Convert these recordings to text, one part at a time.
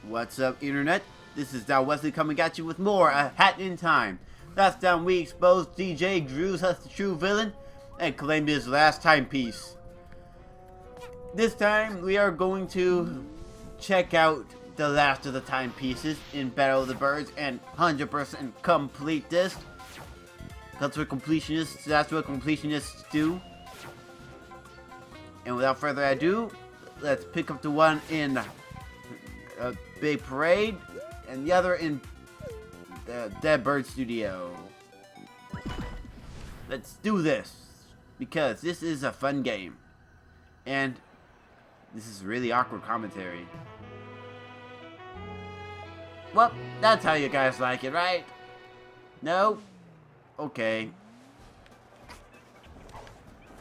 What's up, Internet? This is Dow Wesley coming at you with more A Hat in Time. Last time we exposed DJ Drews as the true villain and claimed his last timepiece. This time we are going to check out the last of the timepieces in Battle of the Birds and 100% complete this. That's what completionists do. And without further ado, let's pick up the one in a Big Parade and the other in the Dead Bird Studio. Let's do this because this is a fun game and this is really awkward commentary. Well, that's how you guys like it, right? No? Okay.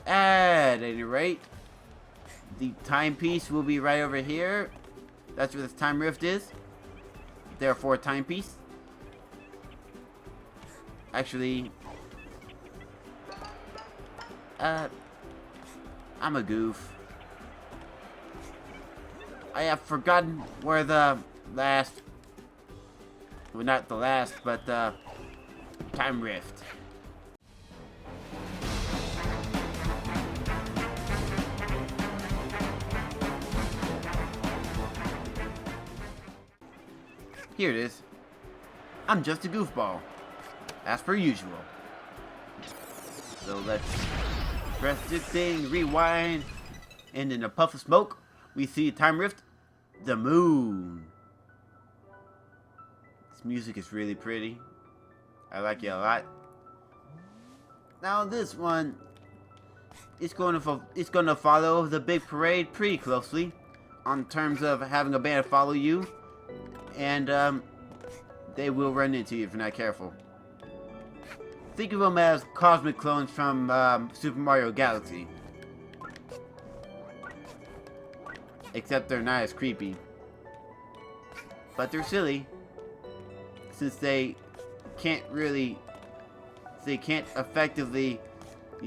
At any rate, the timepiece will be right over here. That's where this time rift is. Therefore, timepiece. Actually, I'm a goof. I have forgotten where the last, well, not the last, but the time rift. Here it is. I'm just a goofball, as per usual. So let's press this thing, rewind, and in a puff of smoke, we see a time rift, the moon. This music is really pretty. I like it a lot. Now this one, it's going to follow the Big Parade pretty closely, on terms of having a band follow you. And they will run into you if you're not careful. Think of them as cosmic clones from Super Mario Galaxy. Except they're not as creepy. But they're silly. Since they can't effectively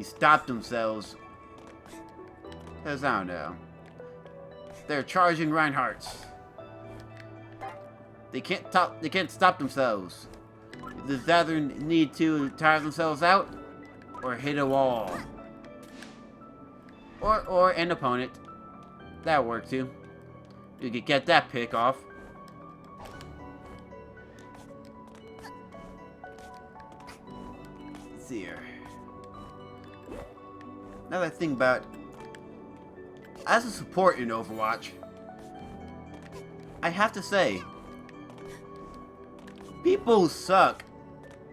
stop themselves. Because I don't know. They're charging Reinhardts. They can't stop themselves. They either need to tire themselves out or hit a wall. Or an opponent. That'll work too. You could get that pick off. Let's see here. Now that I think about it, as a support in Overwatch, I have to say, people suck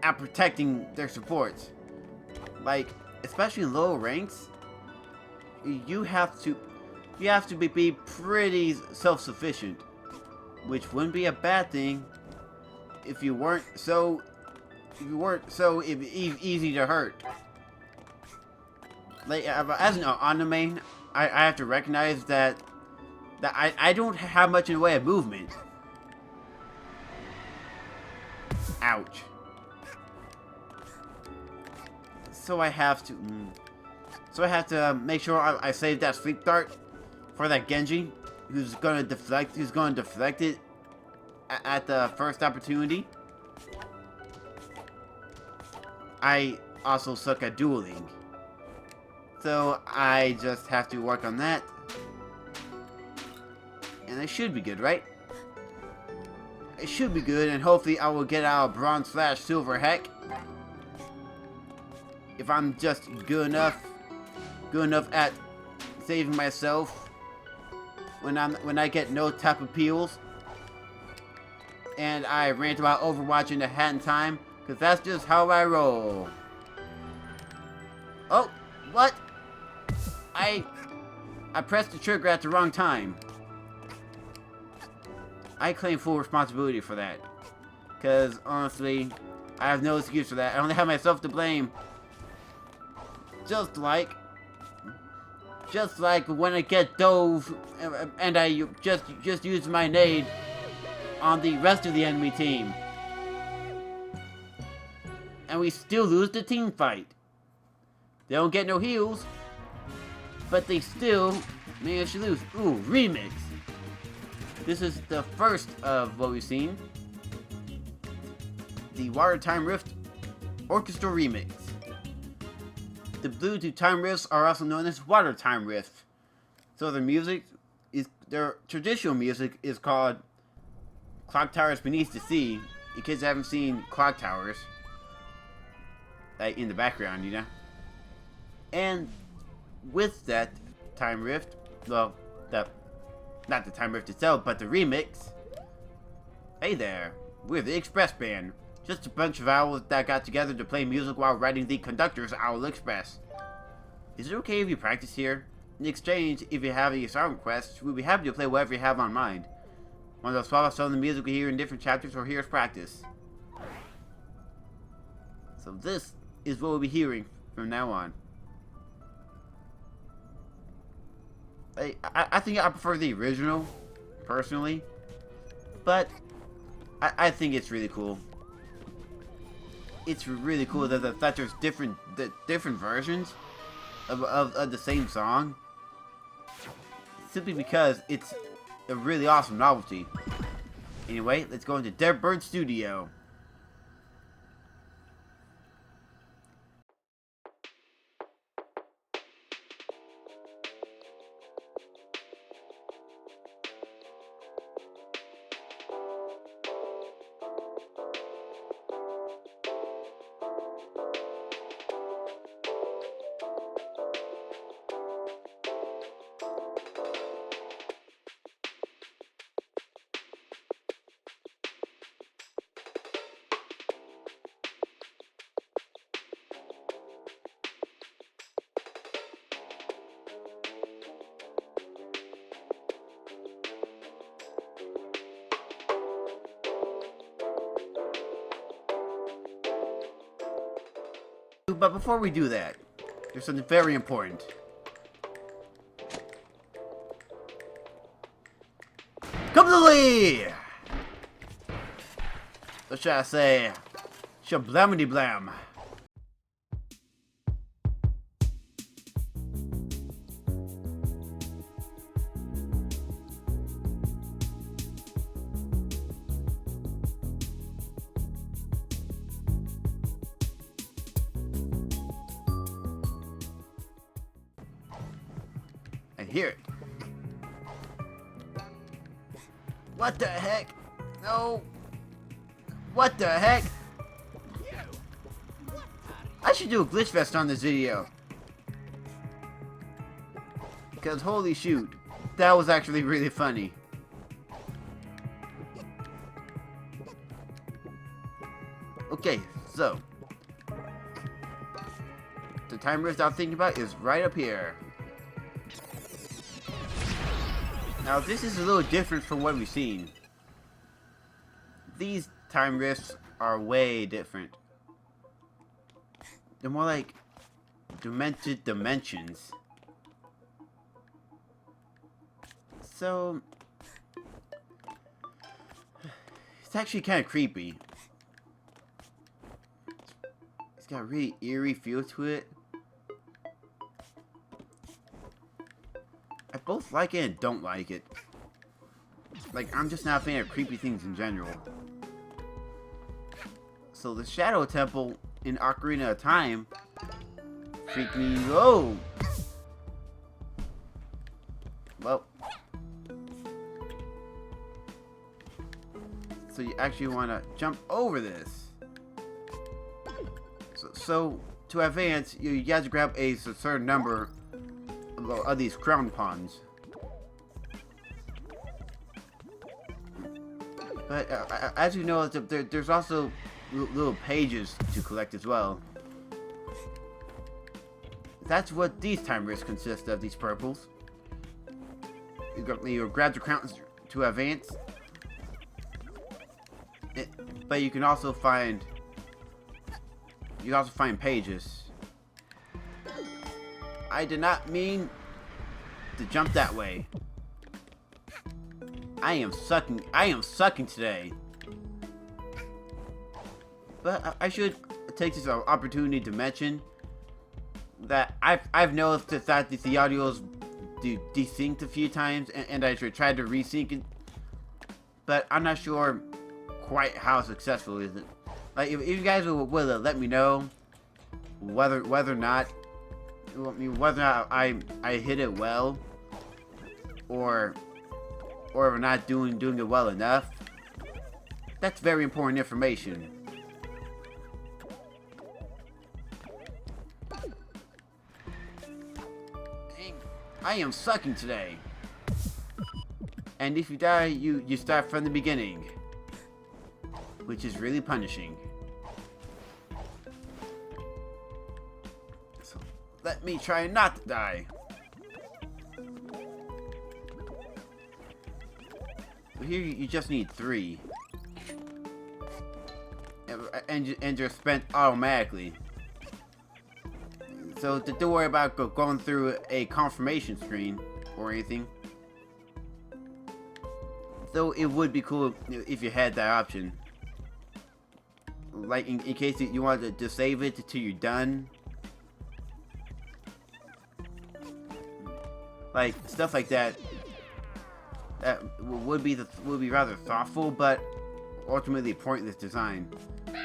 at protecting their supports. Like, especially in low ranks, you have to be pretty self-sufficient, which wouldn't be a bad thing if you weren't so easy to hurt. Like, as an on-the-main, I have to recognize that I don't have much in the way of movement. Ouch. So I have to make sure I save that sleep dart for that Genji who's gonna deflect it at the first opportunity. I also suck at dueling. So I just have to work on that. And it should be good, right? It should be good, and hopefully I will get out a bronze/silver heck. If I'm just good enough at saving myself when I get no type of peels. And I rant about Overwatch in A Hat in Time, because that's just how I roll. Oh, what? I pressed the trigger at the wrong time. I claim full responsibility for that. Because, honestly, I have no excuse for that. I only have myself to blame. Just like when I get dove and I just use my nade on the rest of the enemy team. And we still lose the team fight. They don't get no heals, but they still manage to lose. Ooh, remix. This is the first of what we've seen. The Water Time Rift Orchestra Remix. The Blue to Time Riffs are also known as Water Time Riffs. So their traditional music is called Clock Towers Beneath the Sea. You kids haven't seen clock towers, like in the background, you know? And with that time rift, well, not the time rift itself, but the remix. Hey there, we're the Express Band. Just a bunch of owls that got together to play music while riding the conductor's Owl Express. Is it okay if you practice here? In exchange, if you have any song requests, we'll be happy to play whatever you have on mind. Want to follow some of the music we hear in different chapters or hear us practice? So this is what we'll be hearing from now on. I think I prefer the original, personally, but I think it's really cool. It's really cool that there's different versions of the same song, simply because it's a really awesome novelty. Anyway, let's go into Dead Bird Studio. But before we do that, there's something very important. Come to Lee! What should I say? Shablamity blam. Hear it. What the heck? No. What the heck? I should do a glitch fest on this video. Because holy shoot, that was actually really funny. Okay, so the time rift I'm thinking about is right up here. Now this is a little different from what we've seen. These time rifts are way different. They're more like demented dimensions. So it's actually kind of creepy. It's got a really eerie feel to it. I both like it and don't like it. Like, I'm just not a fan of creepy things in general. So the Shadow Temple in Ocarina of Time freaked me. Oh! Well. So you actually want to jump over this. So to advance, you have to grab a certain number of these crown pawns. But as you know, there's also little pages to collect as well. That's what these time rifts consist of, these purples. You grab the crowns to advance. But you can also find pages. I did not mean to jump that way. I am sucking today. But I should take this opportunity to mention that I've noticed that the audio is desynced a few times, and I should try to resync it but I'm not sure quite how successful is it. Like, if you guys will let me know whether or not, I hit it well, or if not doing it well enough. That's very important information. I am sucking today. And if you die, you start from the beginning, which is really punishing. So let me try not to die. Here you just need 3. And you're spent automatically. So don't worry about going through a confirmation screen or anything. So it would be cool if you had that option. Like in case you want to save it till you're done. Like stuff like that. That would be rather thoughtful, but ultimately pointless design.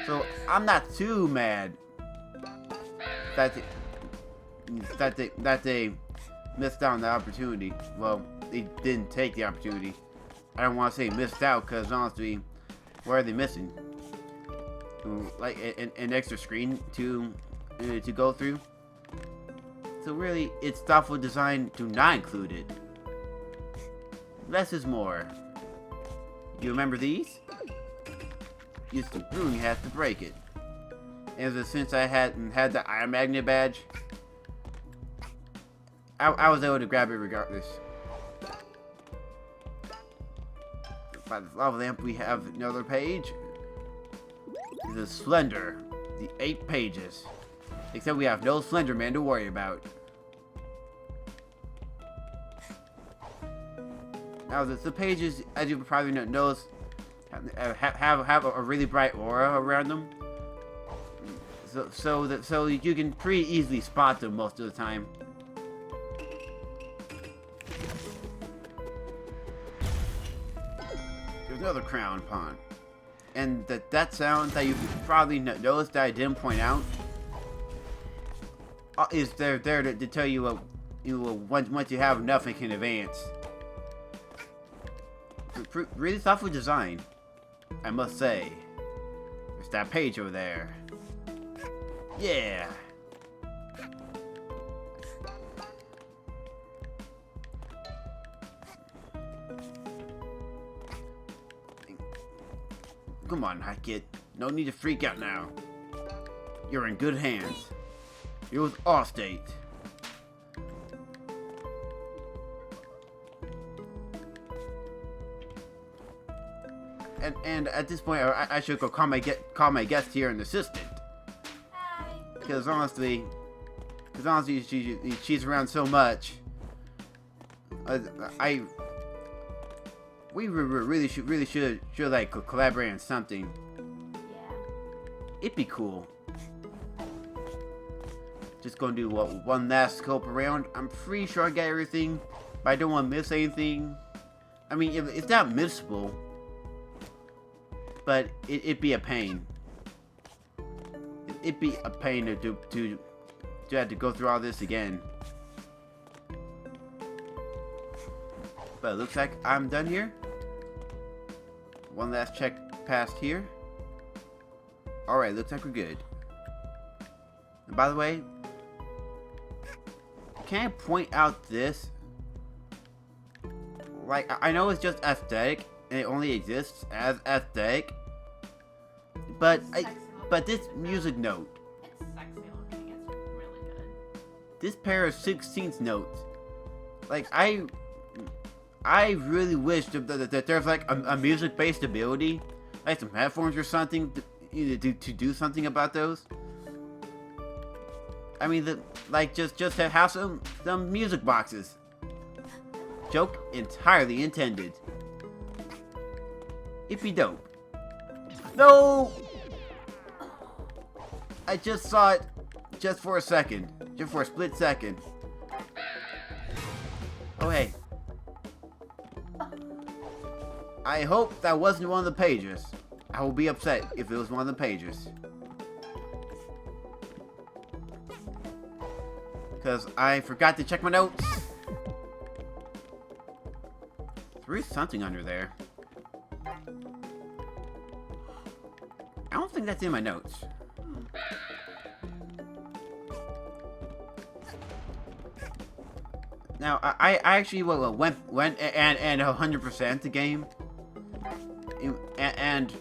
So I'm not too mad that they missed out on the opportunity. Well, they didn't take the opportunity. I don't want to say missed out, because honestly, what are they missing? Like an extra screen to go through. So really, it's thoughtful design to not include it. Less is more. You remember these? Use the brewing hat to break it. And since I hadn't had the Iron Magnet badge, I was able to grab it regardless. By the lava lamp, we have another page. The Slender, the 8 pages. Except we have no Slender Man to worry about. Now the pages, as you probably notice, have a really bright aura around them. So you can pretty easily spot them most of the time. There's another crown pawn. And that sound that you probably noticed that I didn't point out is there to tell you once you have enough, it can advance. Really thoughtful design, I must say. There's that page over there. Yeah. Come on, Kid. No need to freak out now. You're in good hands. You're with Allstate. And at this point, I should go call my guest here, an assistant. Hi. Because honestly, she's around so much. We really should like collaborate on something. Yeah. It'd be cool. Just gonna do one last scope around. I'm pretty sure I got everything, but I don't want to miss anything. I mean, it's not missable, but it'd be a pain. It'd be a pain to have to go through all this again. But it looks like I'm done here. One last check past here. Alright, looks like we're good. And by the way, can I point out this? Like, I know it's just aesthetic, and it only exists as aesthetic. But this music note. It's sexy looking. It's really good. This pair of 16th notes. Like, I really wish that there's like a music-based ability, like some headphones or something, to do something about those. I mean, just to have some music boxes. Joke entirely intended. It'd be dope. No! I just saw it just for a second. Just for a split second. Oh, hey. I hope that wasn't one of the pages. I will be upset if it was one of the pages. Because I forgot to check my notes. There is something under there. I don't think that's in my notes. Now, I actually went and 100% the game, and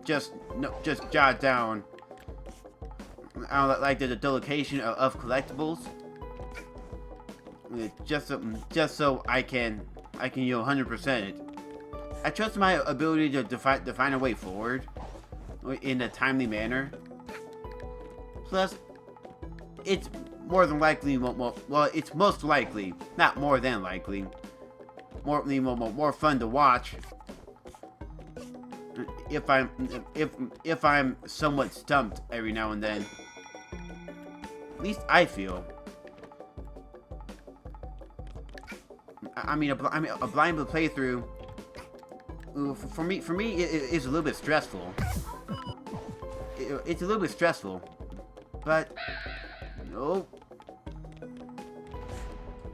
just jot down like the location of collectibles, just so I can 100% it. I trust my ability to find a way forward in a timely manner. Plus, it's more than likely, well, it's most likely, not more than likely, more fun to watch if I'm somewhat stumped every now and then. At least I feel. I mean, a blind playthrough for me it is a little bit stressful. It's a little bit stressful, but no.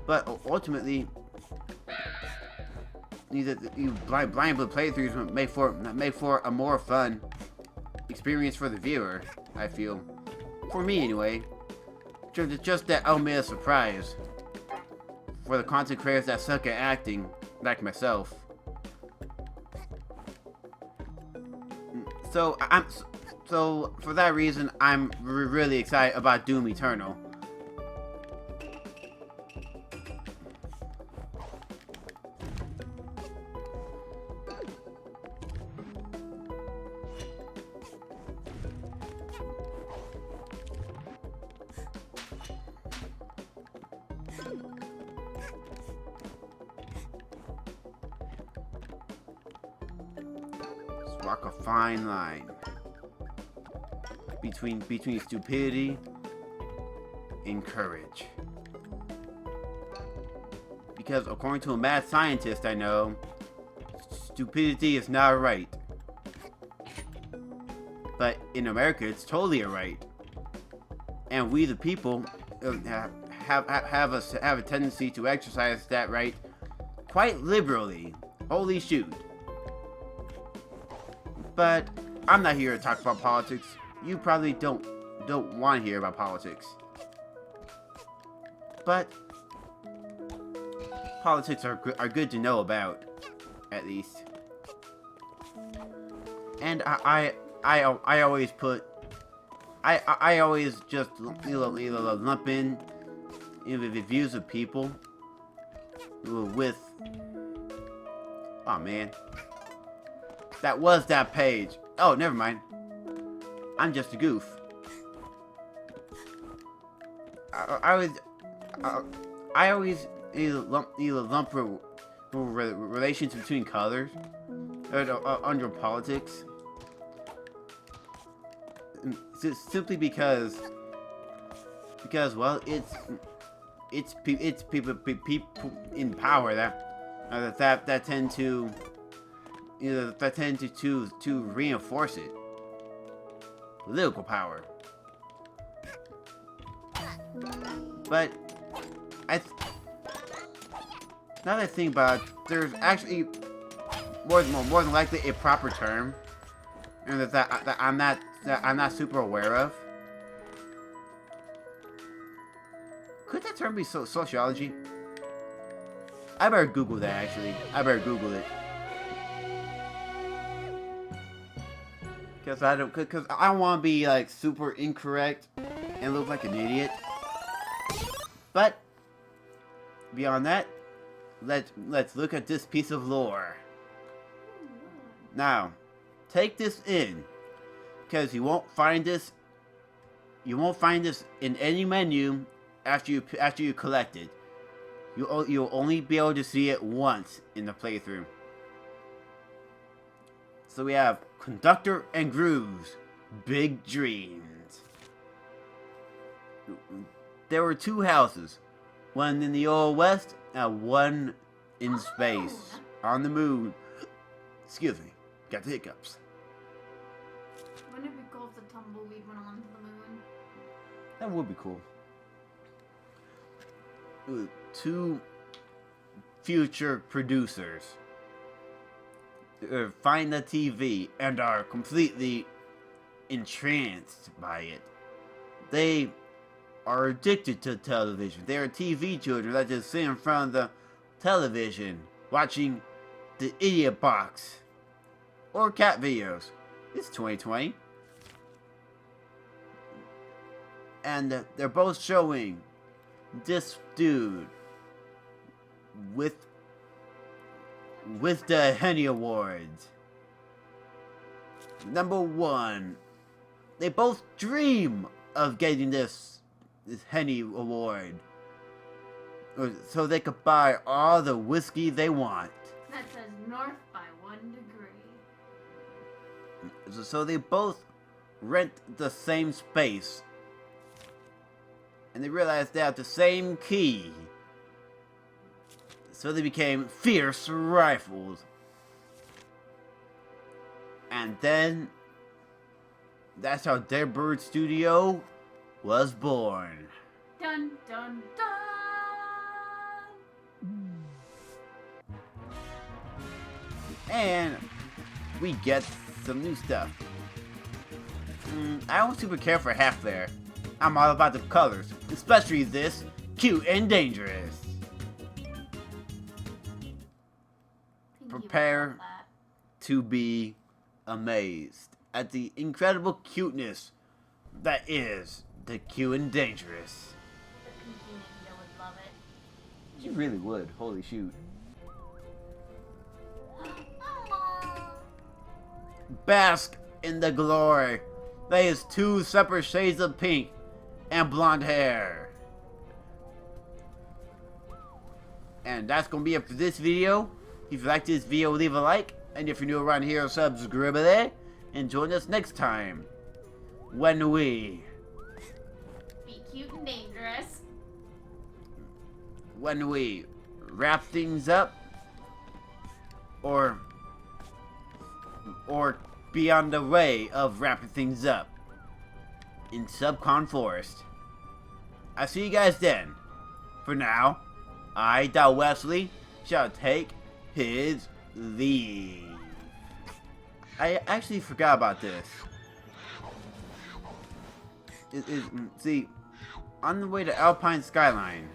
But ultimately, blind playthroughs make for a more fun experience for the viewer. I feel, for me anyway, just that element of surprise for the content creators that suck at acting, like myself. So for that reason, I'm really excited about Doom Eternal. Walk a fine line between stupidity and courage. Because according to a mad scientist I know, stupidity is not a right. But in America, it's totally a right. And we, the people, have a tendency to exercise that right quite liberally. Holy shoot. But I'm not here to talk about politics. You probably don't want to hear about politics. But politics are good to know about, at least. And I always I always just lump in the views of people with. Oh man. That was that page. Oh, never mind. I'm just a goof. I always lump relations between colors under politics, simply because well, it's people in power that tend to. That tend to reinforce it. Political power. But now that I think about it, there's actually more than likely a proper term, and that I'm not super aware of. Could that term be sociology? I better Google that. Actually, I better Google it. Because I don't want to be like super incorrect and look like an idiot. But beyond that, let's look at this piece of lore. Now, take this in, because you won't find this in any menu after you collect it. You'll only be able to see it once in the playthrough. So we have Conductor and Grooves, Big Dreams. There were two houses, one in the Old West and one in space, on the moon. Excuse me. Got the hiccups. Wouldn't it be cool if the tumbleweed went onto the moon? That would be cool. Two future producers find the TV and are completely entranced by it. They are addicted to television. They are TV children that just sit in front of the television watching the Idiot Box or cat videos. It's 2020. And they're both showing this dude with the Henny Awards. Number one, they both dream of getting this Henny Award, so they could buy all the whiskey they want. That says north by 1 degree. So they both rent the same space, and they realize they have the same key. So they became fierce rifles. And then that's how Dead Bird Studio was born. Dun dun dun! And we get some new stuff. I don't super care for half there. I'm all about the colors, especially this cute and dangerous. Prepare to be amazed at the incredible cuteness that is the cute and dangerous. The Pinky Ninja would love it. She really would. Holy shoot. Bask in the glory. That is 2 separate shades of pink and blonde hair. And that's gonna be it for this video. If you like this video, leave a like. And if you're new around here, subscribe there. And join us next time when we Be cute and dangerous. when we wrap things up or be on the way of wrapping things up in Subcon Forest. I'll see you guys then. For now, I, Wesley, shall take his leave. I actually forgot about this. See, on the way to Alpine Skyline,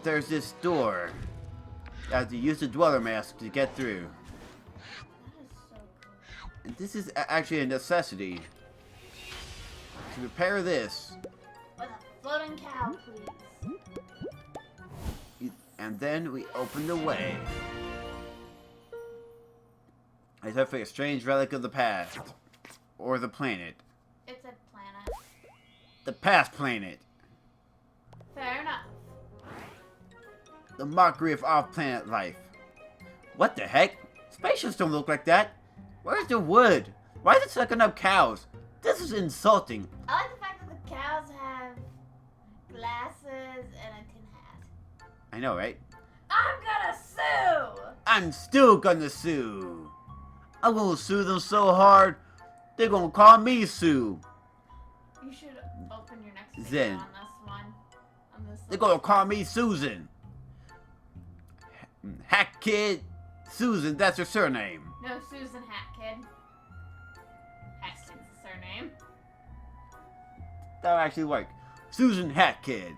there's this door. You have to use the dweller mask to get through. That is so cool. And this is actually a necessity. To repair this, With a floating cow, please. and then we open the way. I search for a strange relic of the past. Or the planet. It's a planet. The past planet. Fair enough. The mockery of off-planet life. What the heck? Spaceships don't look like that. Where's the wood? Why is it sucking up cows? This is insulting. I like the fact that the cows have glasses and a tin hat. I know, right? I'm gonna sue! I'm still gonna sue. I'm gonna sue them so hard, they're gonna call me Sue. You should open your next video Zen. on this one. On this They're gonna call me Susan. Hack Kid Susan, that's her surname. No, Susan Hat Kid. Hat Kid's the surname. That would actually work. Susan Hat Kid.